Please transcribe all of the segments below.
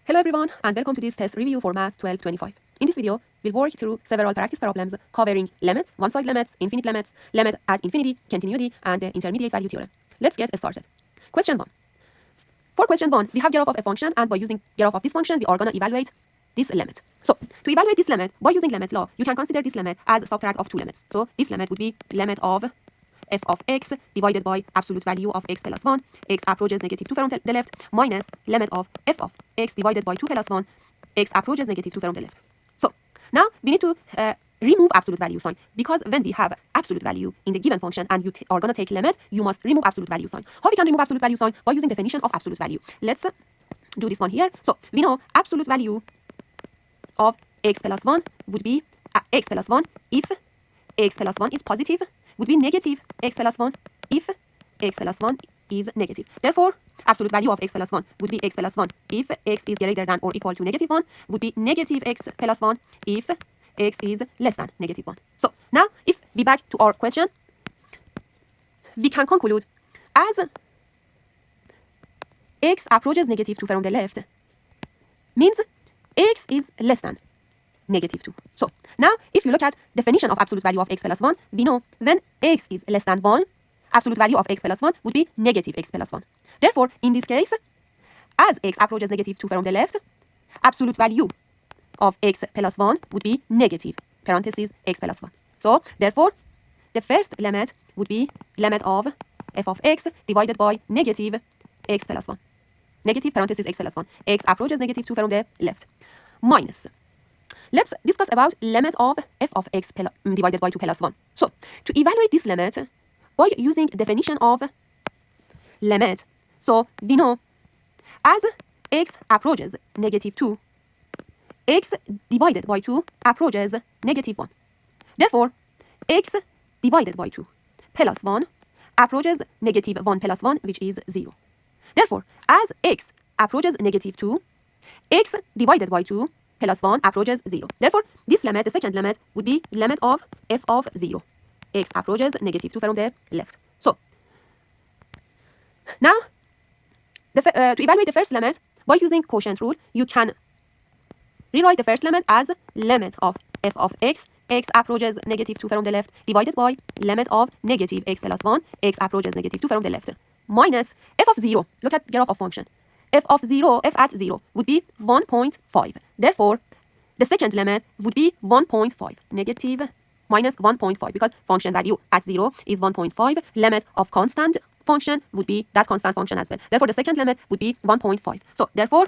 Hello everyone and welcome to this test review for Math 1225. In this video, we'll work through several practice problems covering limits, one-side limits, infinite limits, limit at infinity, continuity, and the intermediate value theorem. Let's get started. Question 1. For question 1, we have graph of a function, and by using graph of this function, we are going to evaluate this limit. So, to evaluate this limit, by using limit law, you can consider this limit as a subtract of two limits. So, this limit would be limit of f of x divided by absolute value of x plus 1, x approaches negative 2 from the left, minus limit of f of x divided by 2 plus 1, x approaches negative 2 from the left. So, now we need to remove absolute value sign, because when we have absolute value in the given function and you are going to take limit, you must remove absolute value sign. How we can remove absolute value sign? By using definition of absolute value. Let's do this one here. So, we know absolute value of x plus 1 would be x plus 1 if x plus 1 is positive, would be negative x plus 1 if x plus 1 is negative. Therefore, absolute value of x plus 1 would be x plus 1 if x is greater than or equal to negative 1, would be negative x plus 1 if x is less than negative 1. So, now if we back to our question, we can conclude as x approaches negative 2 from the left means x is less than negative 2. So, now if you look at definition of absolute value of x plus 1, we know when x is less than 1, absolute value of x plus 1 would be negative x plus 1. Therefore, in this case, as x approaches negative 2 from the left, absolute value of x plus 1 would be negative, parentheses, x plus 1. So, therefore, the first limit would be limit of f of x divided by negative x plus 1. Negative, parentheses, x plus 1. X approaches negative 2 from the left. Minus. Let's discuss about limit of f of x divided by 2 plus 1. So, to evaluate this limit, by using definition of limit, so we know as x approaches negative 2, x divided by 2 approaches negative 1. Therefore, x divided by 2 plus 1 approaches negative 1 plus 1, which is 0. Therefore, as x approaches negative 2, x divided by 2 plus 1 approaches 0. Therefore, this limit, the second limit, would be limit of f of 0. X approaches negative 2 from the left. So, now, to evaluate the first limit, by using quotient rule, you can rewrite the first limit as limit of f of x, x approaches negative 2 from the left, divided by limit of negative x plus 1, x approaches negative 2 from the left, minus f of 0. Look at graph of function. F of 0, f at 0 would be 1.5. Therefore, the second limit would be 1.5, negative minus 1.5, because function value at 0 is 1.5. Limit of constant function would be that constant function as well. Therefore, the second limit would be 1.5. So, therefore,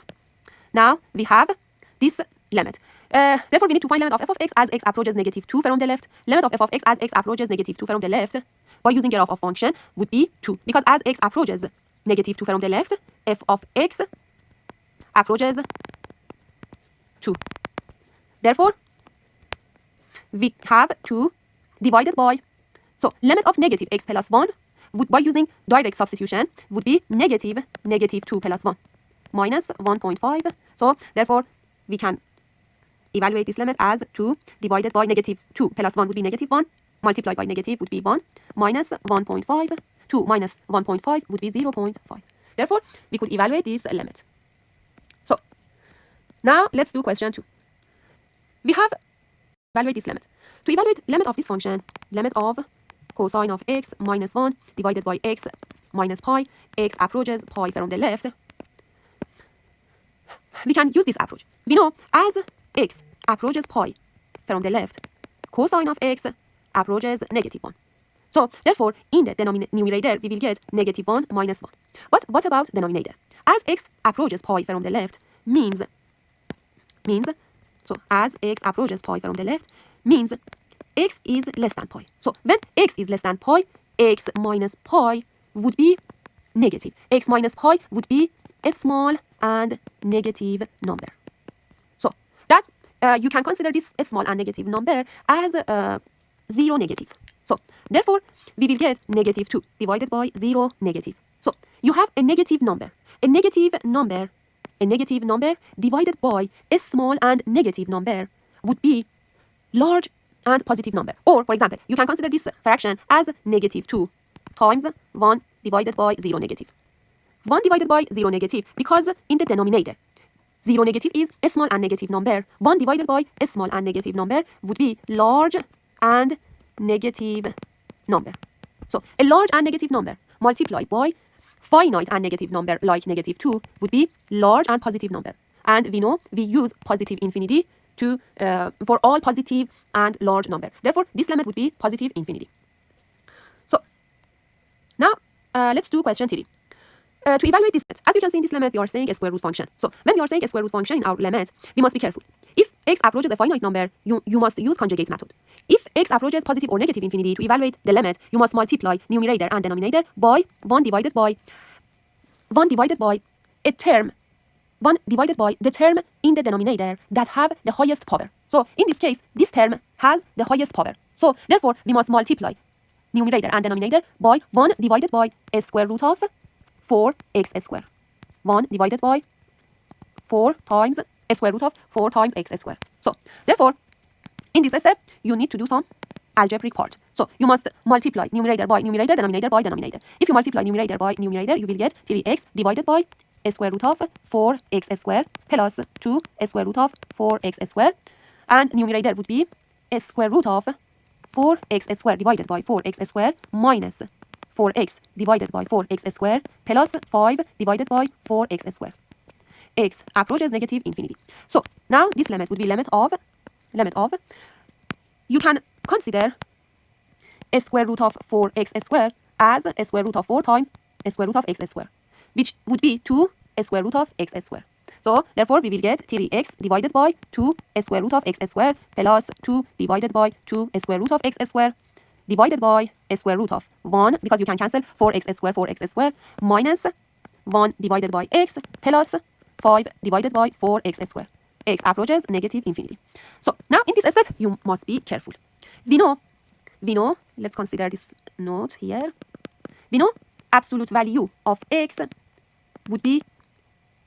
now we have this limit. Therefore, we need to find limit of f of x as x approaches negative 2 from the left. Limit of f of x as x approaches negative 2 from the left by using graph of function would be 2. Because as x approaches negative 2 from the left, f of x approaches 2. Therefore, we have 2 divided by, so limit of negative x plus 1 would, by using direct substitution, would be negative 2 plus 1 minus 1.5. So, therefore, we can evaluate this limit as 2 divided by negative 2 plus 1 would be negative 1, multiplied by negative would be 1, minus 1.5. 2 minus 1.5 would be 0.5. Therefore, we could evaluate this limit. So, now let's do question 2. We have evaluate this limit. To evaluate limit of this function, limit of cosine of x minus 1 divided by x minus pi, x approaches pi from the left, we can use this approach. We know as x approaches pi from the left, cosine of x approaches negative 1. So, therefore, in the numerator, we will get negative 1 minus 1. But what about denominator? As x approaches pi from the left means, so as x approaches pi from the left means x is less than pi. So, when x is less than pi, x minus pi would be negative. X minus pi would be a small and negative number. So, that you can consider this a small and negative number as 0 negative. So, therefore, we will get negative 2 divided by 0 negative. So, you have a negative number. A negative number divided by a small and negative number would be large and positive number. Or, for example, you can consider this fraction as negative 2 times 1 divided by 0 negative. 1 divided by 0 negative, because in the denominator, 0 negative is a small and negative number. 1 divided by a small and negative number would be large and negative number. So a large and negative number multiplied by finite and negative number like negative 2 would be large and positive number. And we know we use positive infinity to for all positive and large number. Therefore, this limit would be positive infinity. So now let's do question 3. To evaluate this limit, as you can see in this limit, we are saying a square root function. So when we are saying a square root function in our limit, we must be careful. If x approaches a finite number, you must use conjugate method. If x approaches positive or negative infinity, to evaluate the limit, you must multiply numerator and denominator by 1 divided by a term, 1 divided by the term in the denominator that have the highest power. So in this case, this term has the highest power. So therefore, we must multiply numerator and denominator by 1 divided by a square root of 4x square. 1 divided by 4 times a square root of 4 times x square. So therefore, in this step, you need to do some algebraic part. So you must multiply numerator by numerator, denominator by denominator. If you multiply numerator by numerator, you will get 3x divided by a square root of 4x square plus 2 a square root of 4x square. And numerator would be a square root of 4x square divided by 4x square minus 4x divided by 4x square plus 5 divided by 4x square. X approaches negative infinity. So now this limit would be limit of, you can consider a square root of 4x square as a square root of 4 times a square root of x square, which would be 2 a square root of x square. So therefore we will get 3x divided by 2 a square root of x square plus 2 divided by 2 a square root of x square divided by a square root of 1, because you can cancel 4x square minus 1 divided by x plus 5 divided by 4x square. X approaches negative infinity. So now in this step, you must be careful. We know, let's consider this note here. We know absolute value of x would be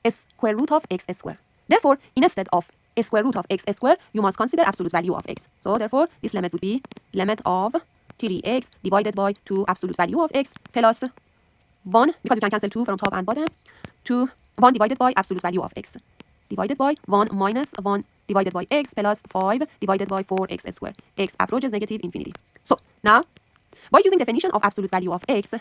a square root of x square. Therefore, instead of a square root of x square, you must consider absolute value of x. So therefore, this limit would be limit of 3x divided by 2 absolute value of x plus 1, because you can cancel 2 from top and bottom, to 1 divided by absolute value of x divided by 1 minus 1 divided by x plus 5 divided by 4x square. X approaches negative infinity. So now, by using definition of absolute value of x,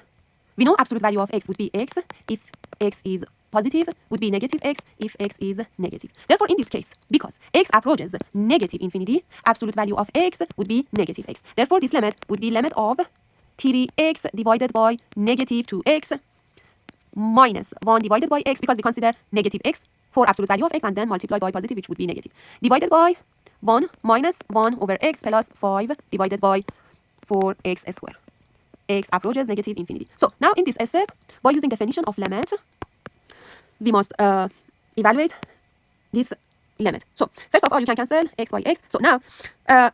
we know absolute value of x would be x if x is positive, would be negative x if x is negative. Therefore, in this case, because x approaches negative infinity, absolute value of x would be negative x. Therefore, this limit would be limit of 3x divided by negative 2x minus 1 divided by x, because we consider negative x for absolute value of x and then multiply by positive, which would be negative, divided by 1 minus 1 over x plus 5 divided by 4x square. X approaches negative infinity. So now in this step, by using definition of limit, we must evaluate this limit. So first of all, you can cancel x by x. So now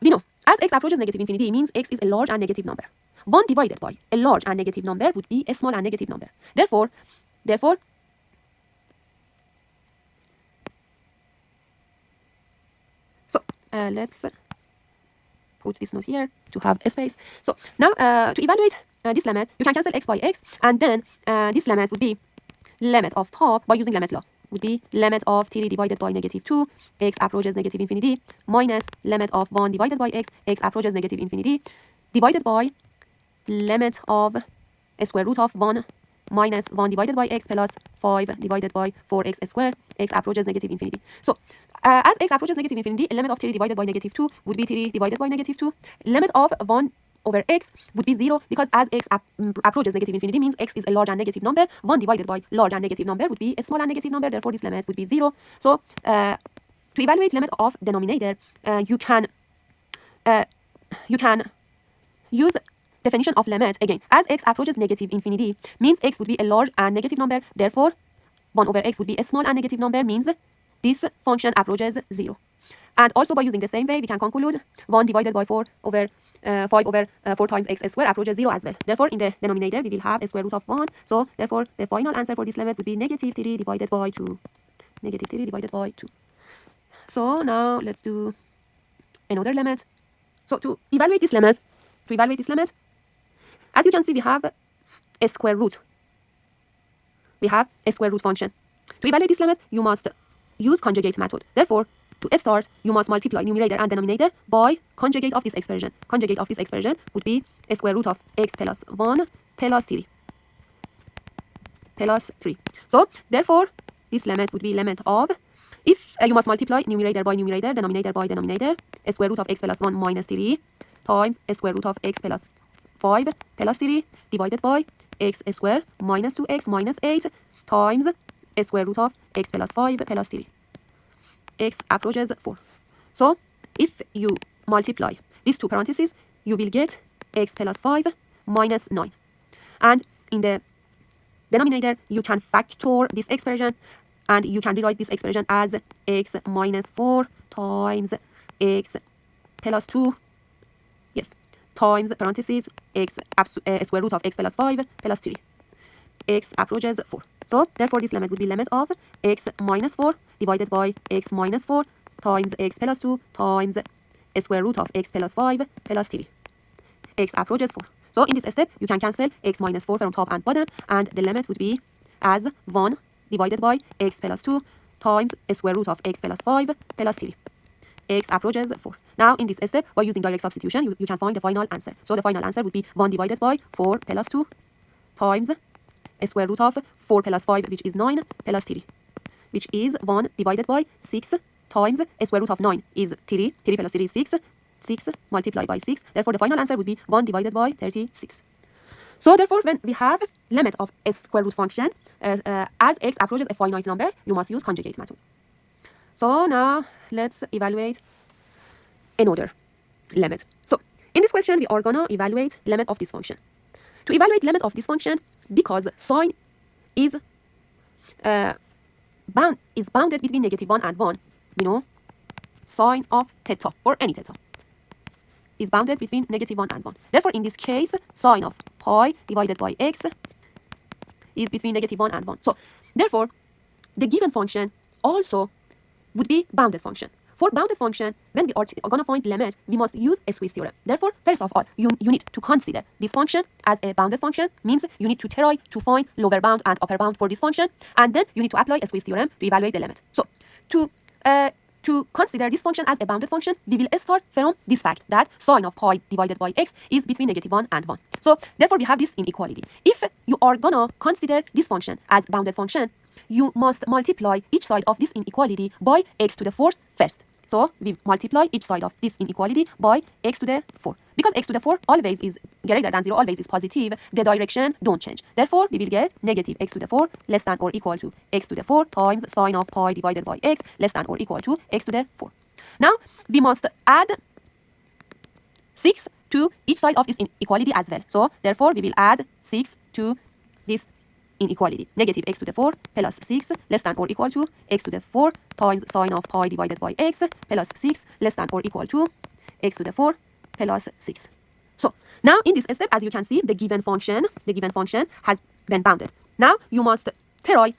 we know as x approaches negative infinity, it means x is a large and negative number. 1 divided by a large and negative number would be a small and negative number. Therefore, so let's put this note here to have a space. So now to evaluate this limit, you can cancel x by x, and then this limit would be limit of top, by using limit law, would be limit of 3 divided by negative 2, x approaches negative infinity, minus limit of 1 divided by x, x approaches negative infinity, divided by limit of a square root of 1 minus 1 divided by x plus 5 divided by 4x square, x approaches negative infinity. So as x approaches negative infinity, a limit of 3 divided by negative 2 would be 3 divided by negative 2. Limit of 1 over x would be 0, because as x approaches negative infinity means x is a large and negative number. 1 divided by large and negative number would be a small and negative number. Therefore, this limit would be 0. So to evaluate limit of denominator, you can use definition of limit again. As x approaches negative infinity means x would be a large and negative number. Therefore, 1 over x would be a small and negative number, means this function approaches 0. And also by using the same way, we can conclude 1 divided by 4 over 5 over 4 times x square approaches 0 as well. Therefore, in the denominator, we will have a square root of 1. So therefore, the final answer for this limit would be negative 3 divided by 2. Negative 3 divided by 2. So now let's do another limit. So to evaluate this limit, as you can see, we have a square root. We have a square root function. To evaluate this limit, you must use conjugate method. Therefore, to start, you must multiply numerator and denominator by conjugate of this expression. Conjugate of this expression would be a square root of x plus 1 plus 3. Plus 3. So, therefore, this limit would be limit of, if you must multiply numerator by numerator, denominator by denominator, a square root of x plus 1 minus 3 times a square root of x plus 5 plus 3 divided by x square minus 2x minus 8 times a square root of x plus 5 plus 3. X approaches 4. So, if you multiply these two parentheses, you will get x plus 5 minus 9. And in the denominator, you can factor this expression, and you can rewrite this expression as x minus 4 times x plus 2, yes, times parentheses x square root of x plus 5 plus 3. X approaches 4. So, therefore, this limit would be limit of x minus 4 divided by x minus 4 times x plus 2 times a square root of x plus 5 plus 3. X approaches 4. So, in this step, you can cancel x minus 4 from top and bottom, and the limit would be as 1 divided by x plus 2 times a square root of x plus 5 plus 3. X approaches 4. Now, in this step, by using direct substitution, you can find the final answer. So, the final answer would be 1 divided by 4 plus 2 times a square root of 4 plus 5, which is 9, plus 3, which is 1 divided by 6 times a square root of 9 is 3. 3 plus 3 is 6. 6 multiplied by 6. Therefore, the final answer would be 1 divided by 36. So, therefore, when we have limit of a square root function, as x approaches a finite number, you must use conjugate method. So, now let's evaluate another limit. So, in this question, we are going to evaluate limit of this function. To evaluate limit of this function, because sign is bounded between -1 and 1, we know sign of theta, or any theta, is bounded between -1 and 1. Therefore, in this case, sign of pi divided by x is between -1 and 1. So, therefore, the given function also would be bounded function. For bounded function, when we are going to find limit, we must use a squeeze theorem. Therefore, first of all, you need to consider this function as a bounded function, means you need to try to find lower bound and upper bound for this function, and then you need to apply a squeeze theorem to evaluate the limit. So, to consider this function as a bounded function, we will start from this fact that sine of pi divided by x is between -1 and 1. So, therefore, we have this inequality. If you are going to consider this function as bounded function, you must multiply each side of this inequality by x to the 4th first. So, we multiply each side of this inequality by x to the 4. Because x to the 4 always is greater than 0, always is positive, the direction don't change. Therefore, we will get negative x to the 4 less than or equal to x to the 4 times sine of pi divided by x less than or equal to x to the 4. Now, we must add 6 to each side of this inequality as well. So, therefore, we will add 6 to this inequality. Negative x to the 4 plus 6 less than or equal to x to the 4 times sine of pi divided by x plus 6 less than or equal to x to the 4 plus 6. So, now in this step, as you can see, the given function has been bounded. Now, you must try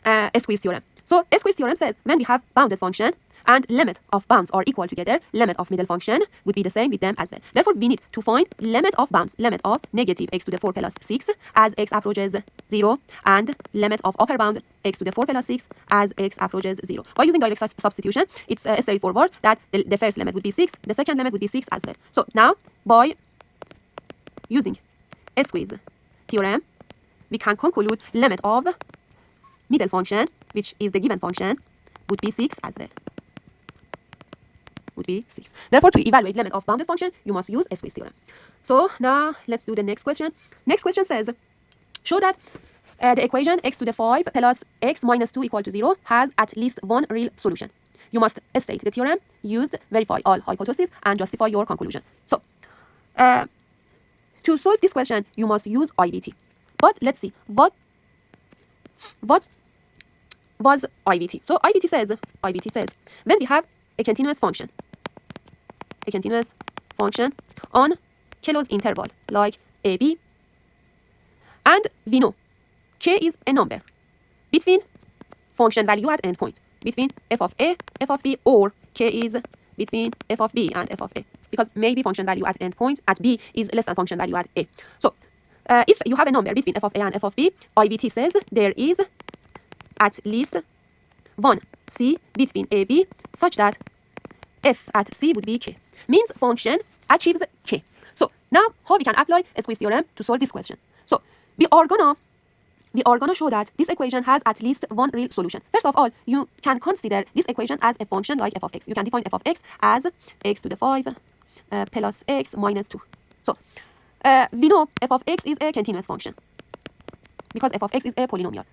a squeeze theorem. So, a squeeze theorem says when we have bounded function and limit of bounds are equal together, limit of middle function would be the same with them as well. Therefore, we need to find limit of bounds, limit of negative x to the 4 plus 6 as x approaches 0, and limit of upper bound x to the 4 plus 6 as x approaches 0. By using direct substitution, it's straightforward that the first limit would be 6, the second limit would be 6 as well. So, now, by using a squeeze theorem, we can conclude limit of middle function, which is the given function, would be 6 as well. Would be 6. Therefore, to evaluate limit of bounded function, you must use a squeeze theorem. So, now let's do the next question. Next question says, show that the equation x to the 5 plus x minus 2 equal to 0 has at least one real solution. You must state the theorem, use, verify all hypotheses, and justify your conclusion. So, to solve this question, you must use IVT. But let's see, what was IVT? So, IVT says, when we have a continuous function on closed interval like AB, and we know k is a number between function value at endpoint, between f of a, f of b, or k is between f of b and f of a, because maybe function value at endpoint at b is less than function value at a. So, if you have a number between f of a and f of b, IVT says there is at least one C between A, B such that f at C would be K. Means function achieves K. So now how we can apply a squeeze theorem to solve this question? So we are gonna show that this equation has at least one real solution. First of all, you can consider this equation as a function like f of x. You can define f of x as x to the 5 plus x minus 2. So we know f of x is a continuous function because f of x is a polynomial.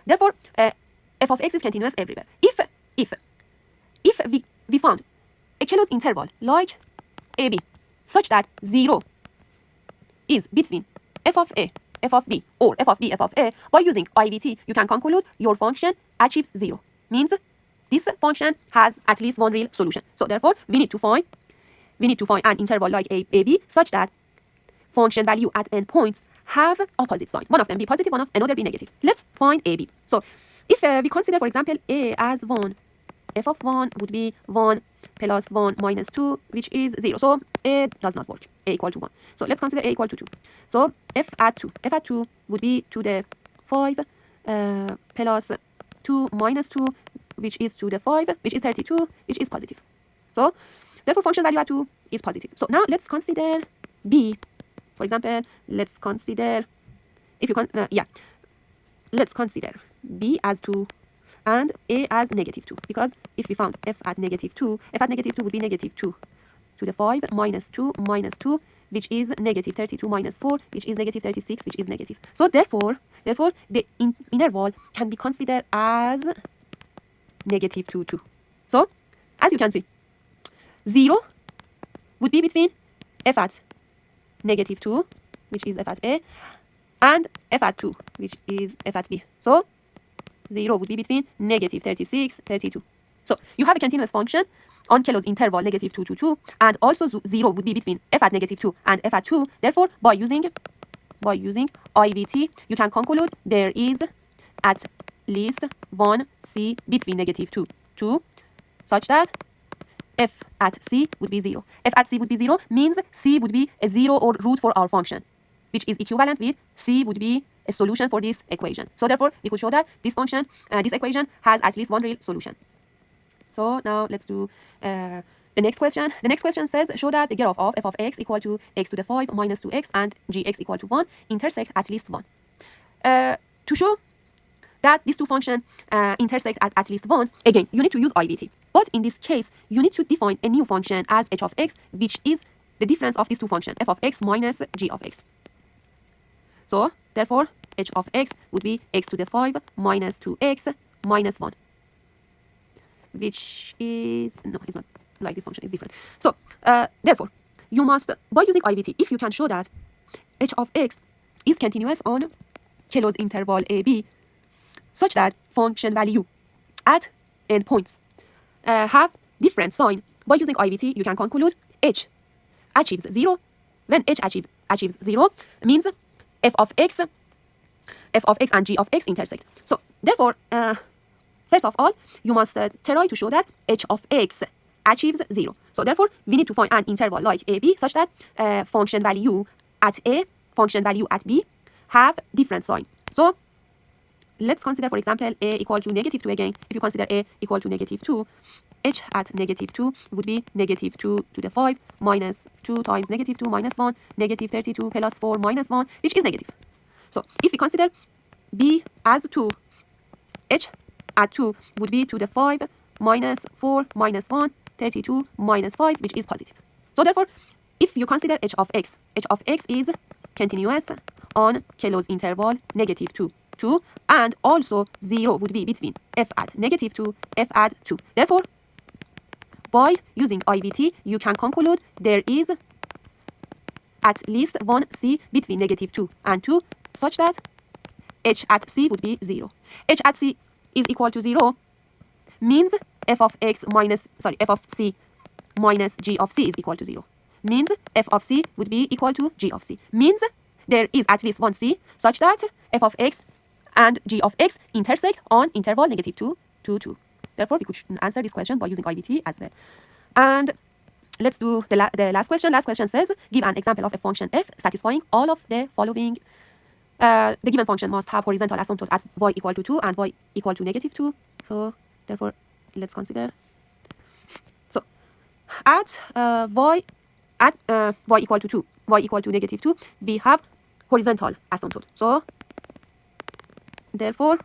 Therefore, f of x is continuous everywhere. If we found a closed interval like AB such that 0 is between f of a, f of b, or f of b, f of a, by using IVT, you can conclude your function achieves 0. Means this function has at least one real solution. So therefore, we need to find an interval like AB such that function value at endpoints have opposite sign. One of them be positive, another be negative. Let's find AB. So if we consider, for example, a as 1, f of 1 would be 1 plus 1 minus 2, which is 0. So a does not work. A equal to 1. So let's consider a equal to 2. So f at 2 would be to the 5 plus 2 minus 2, which is to the 5, which is 32, which is positive. So therefore, function value at 2 is positive. So now let's consider b. For example, let's consider, let's consider b as 2 and a as negative 2. Because if we found f at negative 2 would be negative 2 to the 5 minus 2 minus 2, which is negative 32 minus 4, which is negative 36, which is negative. So therefore the interval can be considered as negative 2, 2. So as you can see, 0 would be between f at negative 2, which is f at a, and f at 2, which is f at b. So 0 would be between negative 36, 32. So you have a continuous function on closed interval negative 2 to 2, and also 0 would be between f at negative 2 and f at 2. Therefore, by using IVT, you can conclude there is at least one C between negative 2, 2, such that f at C would be 0. F at C would be 0 means C would be a 0 or root for our function, which is equivalent with C would be a solution for this equation. So therefore, we could show that this function, this equation has at least one real solution. So now let's do the next question. The next question says, show that the graph of f of x equal to x to the 5 minus 2x and gx equal to 1 intersect at least 1. To show that these two functions intersect at least 1, again, you need to use IVT. But in this case, you need to define a new function as h of x, which is the difference of these two functions, f of x minus g of x. So therefore, h of x would be x to the 5 minus 2x minus 1. Which is, no, it's not like this function, is different. So therefore, you must, by using IVT, if you can show that h of x is continuous on closed interval AB, such that function value at endpoints have different sign, by using IVT, you can conclude h achieves 0. When h achieves 0, means f of x and g of x intersect. So therefore, first of all, you must try to show that h of x achieves 0. So therefore, we need to find an interval like AB such that function value at A, function value at B have different sign. So let's consider, for example, A equal to negative 2 again. If you consider A equal to negative 2, h at negative 2 would be negative 2 to the 5 minus 2 times negative 2 minus 1, negative 32 plus 4 minus 1, which is negative. So if we consider B as 2, h at 2 would be to the 5 minus 4 minus 1, 32 minus 5, which is positive. So therefore, if you consider h of x is continuous on closed interval negative 2, 2, and also 0 would be between f at negative 2, f at 2. Therefore, by using IVT, you can conclude there is at least one C between negative 2 and 2, such that h at C would be 0. H at C is equal to 0 means f of C minus g of C is equal to 0. Means f of C would be equal to g of C. Means there is at least one C such that f of x and g of x intersect on interval negative 2 to 2. Therefore, we could answer this question by using IVT as well. And let's do the last question. Last question says, give an example of a function f satisfying all of the following. The given function must have horizontal asymptote at y equal to 2 and y equal to negative 2. So Therefore, let's consider. So, at y equal to 2, y equal to negative 2, we have horizontal asymptote. So, therefore,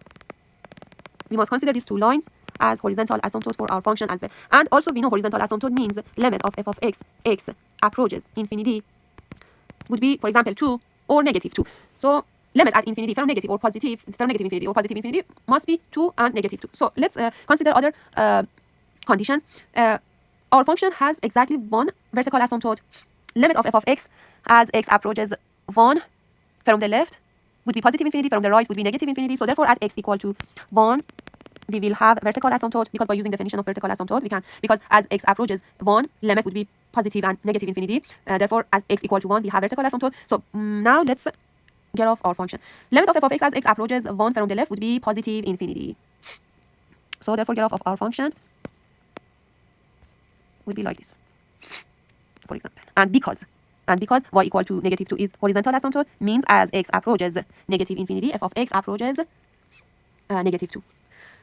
we must consider these two lines as horizontal asymptote for our function as well. And also, we know horizontal asymptote means limit of f of x approaches infinity would be, for example, 2 or negative 2. So, limit at infinity from negative or positive, from negative infinity or positive infinity must be 2 and negative 2. So, let's consider other conditions. Our function has exactly one vertical asymptote. Limit of f of x as x approaches 1 from the left would be positive infinity, from the right would be negative infinity. So, therefore, at x equal to 1, we will have vertical asymptote, because by using definition of vertical asymptote, we can, because as x approaches 1, limit would be positive and negative infinity. Therefore, at x equal to 1, we have vertical asymptote. So, now let's get off our function. Limit of f of x as x approaches 1 from the left would be positive infinity. So, therefore, get off of our function would be like this, for example. And because y equal to negative 2 is horizontal asymptote, means as x approaches negative infinity, f of x approaches negative 2.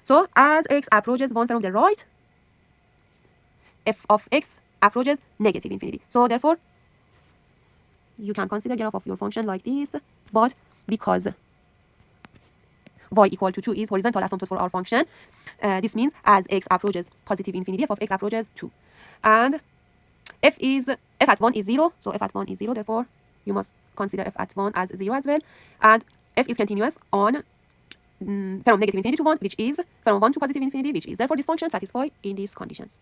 So, as x approaches 1 from the right, f of x approaches negative infinity. So, therefore, you can consider get off of your function like this. But because y equal to 2 is horizontal asymptote for our function, this means as x approaches positive infinity, f of x approaches 2. And f at 1 is 0. So, f at 1 is 0. Therefore, you must consider f at 1 as 0 as well. And f is continuous on from negative infinity to 1, which is from 1 to positive infinity, which is therefore this function satisfies in these conditions.